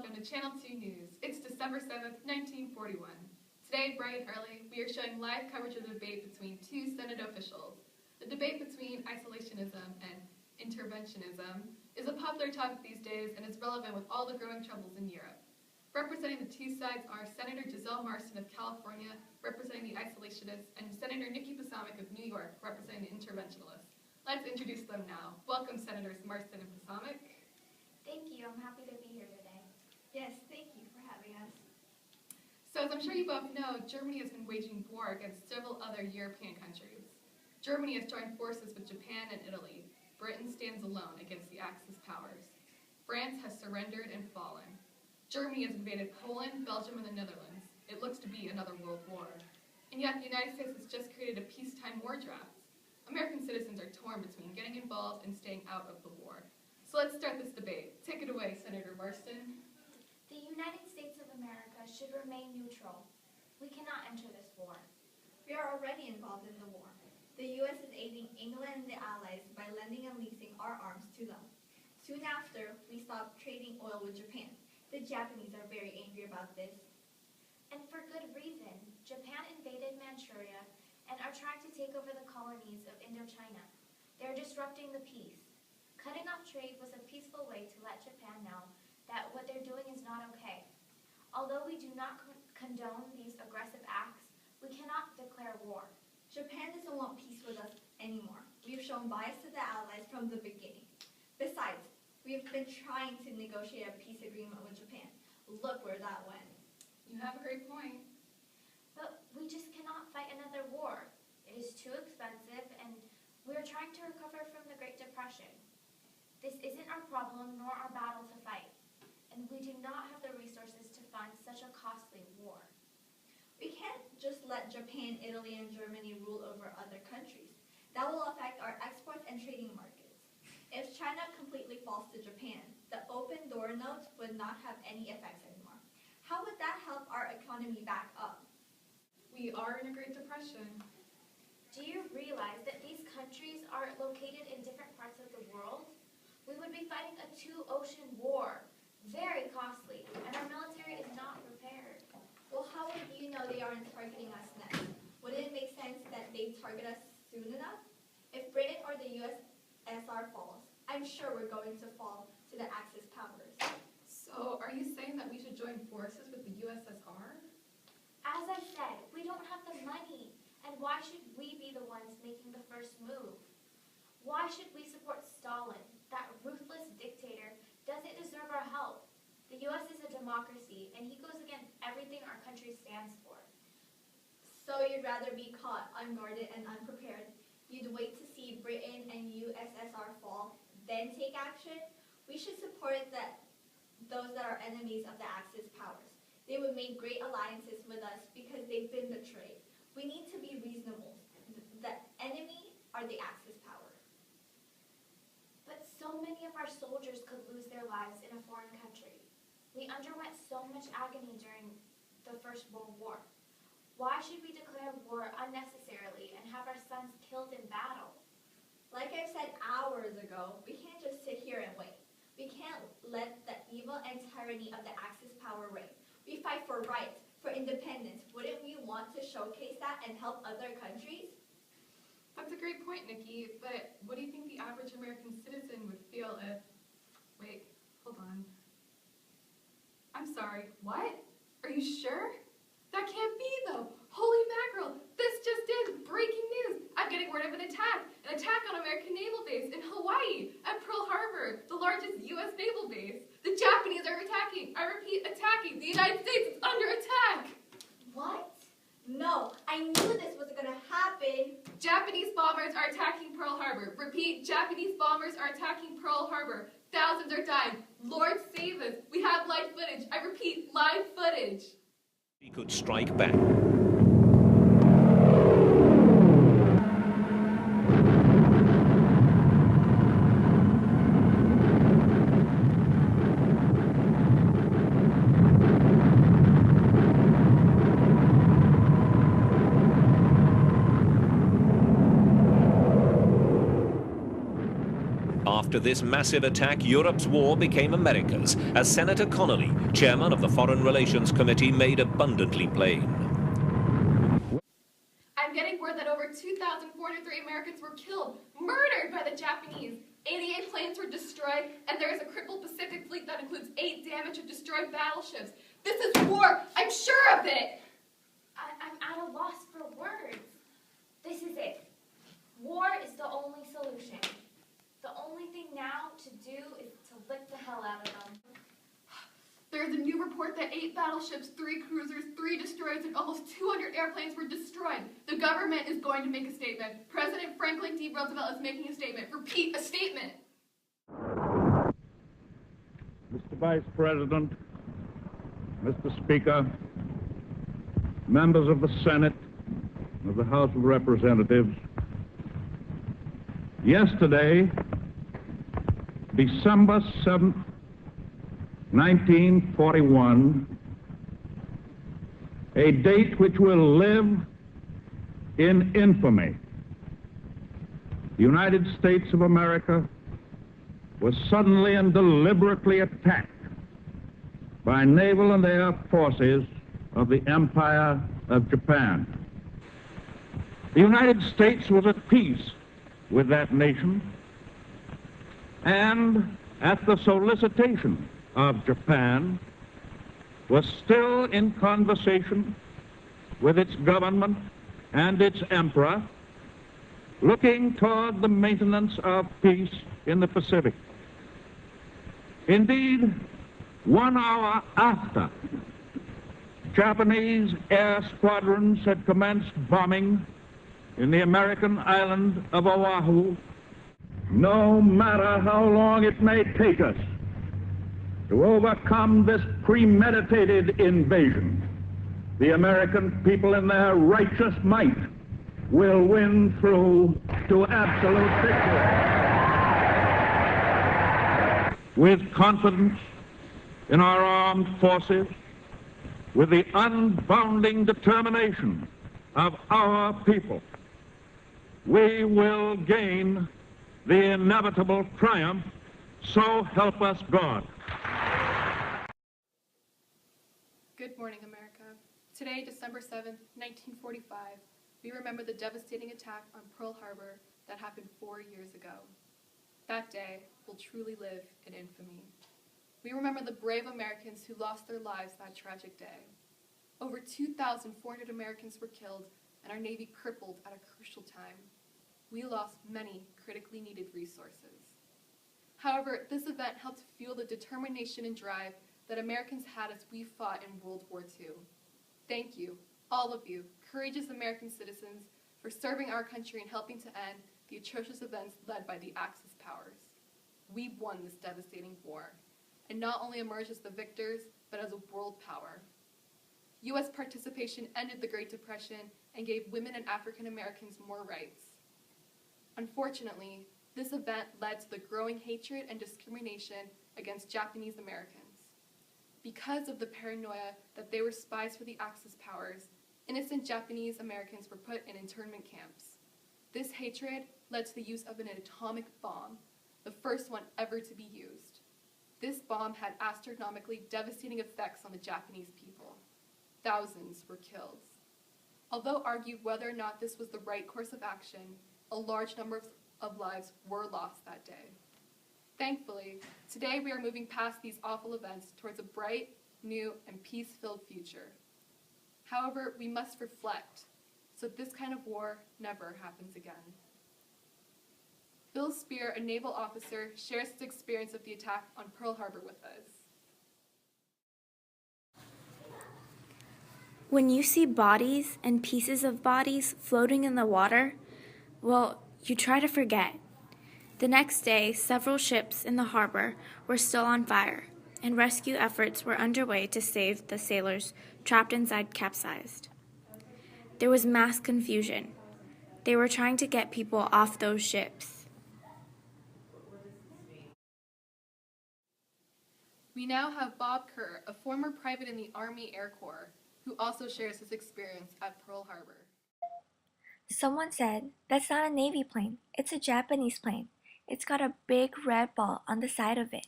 welcome to Channel 2 News. It's December 7th, 1941. Today, bright and early, we are showing live coverage of the debate between two Senate officials. The debate between isolationism and interventionism is a popular topic these days and is relevant with all the growing troubles in Europe. Representing the two sides are Senator Marston of California, representing the isolationists, and Senator Pasamic of New York, representing the interventionalists. Let's introduce them now. Welcome, Senators Marston and Pasamic. Thank you. I'm happy to be here today. Yes, thank you for having us. So, as I'm sure you both know, Germany has been waging war against several other European countries. Germany has joined forces with Japan and Italy. Britain stands alone against the Axis powers. France has surrendered and fallen. Germany has invaded Poland, Belgium, and the Netherlands. It looks to be another world war. And yet, the United States has just created a peacetime war draft. American citizens are torn between getting involved and staying out of the war. So let's start this debate. Take it away, Senator Marston. The United States of America should remain neutral. We cannot enter this war. We are already involved in the war. The U.S. is aiding England and the Allies by lending and leasing our arms to them. Soon after, we stopped trading oil with Japan. The Japanese are very angry about this. And for good reason. Japan invaded Manchuria and are trying to take over the colonies of Indochina. They're disrupting the peace. Cutting off trade was a peaceful way to let Japan know that what they're doing is not okay. Although we do not condone these aggressive acts, we cannot declare war. Japan doesn't want peace with us anymore. We've shown bias to the Allies from the beginning. Besides, we've been trying to negotiate a peace agreement with Japan. Look where that went. You have a great point. But we just cannot fight another war. It is too expensive, and we're trying to recover from the Great Depression. This isn't our problem nor our battle to fight, and we do not have the resources to fund such a costly war. We can't just let Japan, Italy, and Germany rule over other countries. That will affect our exports and trading markets. If China completely falls to Japan, the open door notes would not have any effects anymore. How would that help our economy back up? We are in a Great Depression. Do you realize that these countries are located in different parts of the world? We would be fighting a two-ocean war, very costly, and our military is not prepared. Well, how would you know they aren't targeting us next? Wouldn't it make sense that they target us soon enough? If Britain or the USSR falls, I'm sure we're going to fall to the Axis powers. So, are you saying that we should join forces with the USSR? As I said, we don't have the money, and why should we be the ones making the first move? Why should we support Stalin? That ruthless dictator doesn't deserve our help. The U.S. is a democracy, and he goes against everything our country stands for. So you'd rather be caught unguarded and unprepared? You'd wait to see Britain and USSR fall, then take action? We should support those that are enemies of the Axis powers. They would make great alliances with us because they've been betrayed. We need to be reasonable. The enemy are the Axis powers. But so many of our soldiers could lose their lives in a foreign country. We underwent so much agony during the First World War. Why should we declare war unnecessarily and have our sons killed in battle? Like I said hours ago, we can't just sit here and wait. We can't let the evil and tyranny of the Axis power reign. We fight for rights, for independence. Wouldn't we want to showcase that and help other countries? That's a great point, Nikki, but what do you think the average American citizen would feel if... Wait, hold on. I'm sorry, what? Are you sure? That can't be, though. Holy mackerel, this just in, breaking news. I'm getting word of an attack on American naval base in Hawaii, at Pearl Harbor, the largest U.S. naval base. The Japanese are attacking, I repeat, attacking. The United States is under attack. What? No, I knew this was going to happen. Japanese bombers are attacking Pearl Harbor. Repeat, Japanese bombers are attacking Pearl Harbor. Thousands are dying. Lord save us. We have live footage. I repeat, live footage. He could strike back. after this massive attack, Europe's war became America's, as Senator Connolly, chairman of the Foreign Relations Committee, made abundantly plain. I'm getting word that over 2,403 Americans were killed, murdered by the Japanese. 88 planes were destroyed, and there is a crippled Pacific fleet that includes 8 damaged or destroyed battleships. This is war! I'm sure of it! I'm at a loss for words. This is it. War is the only solution. The only thing now to do is to lick the hell out of them. There is a new report that 8 battleships, 3 cruisers, 3 destroyers, and almost 200 airplanes were destroyed. The government is going to make a statement. President Franklin D. Roosevelt is making a statement. Repeat, a statement. Mr. Vice President, Mr. Speaker, members of the Senate, of the House of Representatives, yesterday, December 7th, 1941, a date which will live in infamy. The United States of America was suddenly and deliberately attacked by naval and air forces of the Empire of Japan. The United States was at peace with that nation, and at the solicitation of Japan, was still in conversation with its government and its emperor, looking toward the maintenance of peace in the Pacific. Indeed, 1 hour after Japanese air squadrons had commenced bombing in the American island of Oahu, no matter how long it may take us to overcome this premeditated invasion, the American people in their righteous might will win through to absolute victory. With confidence in our armed forces, with the unbounding determination of our people, we will gain the inevitable triumph, so help us God. Good morning, America. Today, December 7th, 1945, we remember the devastating attack on Pearl Harbor that happened 4 years ago. That day will truly live in infamy. We remember the brave Americans who lost their lives that tragic day. Over 2,400 Americans were killed and our Navy crippled at a crucial time. We lost many critically needed resources. However, this event helped fuel the determination and drive that Americans had as we fought in World War II. Thank you, all of you, courageous American citizens, for serving our country and helping to end the atrocious events led by the Axis powers. We won this devastating war, and not only emerged as the victors, but as a world power. U.S. participation ended the Great Depression and gave women and African Americans more rights. Unfortunately, this event led to the growing hatred and discrimination against Japanese Americans. Because of the paranoia that they were spies for the Axis powers, innocent Japanese Americans were put in internment camps. This hatred led to the use of an atomic bomb, the first one ever to be used. This bomb had astronomically devastating effects on the Japanese people. Thousands were killed. Although argued whether or not this was the right course of action, a large number of lives were lost that day. Thankfully, today we are moving past these awful events towards a bright, new, and peace-filled future. However, we must reflect so that this kind of war never happens again. Bill Spear, a naval officer, shares his experience of the attack on Pearl Harbor with us. When you see bodies and pieces of bodies floating in the water, well, you try to forget. The next day, several ships in the harbor were still on fire, and rescue efforts were underway to save the sailors trapped inside capsized. There was mass confusion. They were trying to get people off those ships. We now have Bob Kerr, a former private in the Army Air Corps, who also shares his experience at Pearl Harbor. Someone said, "That's not a Navy plane, it's a Japanese plane. It's got a big red ball on the side of it.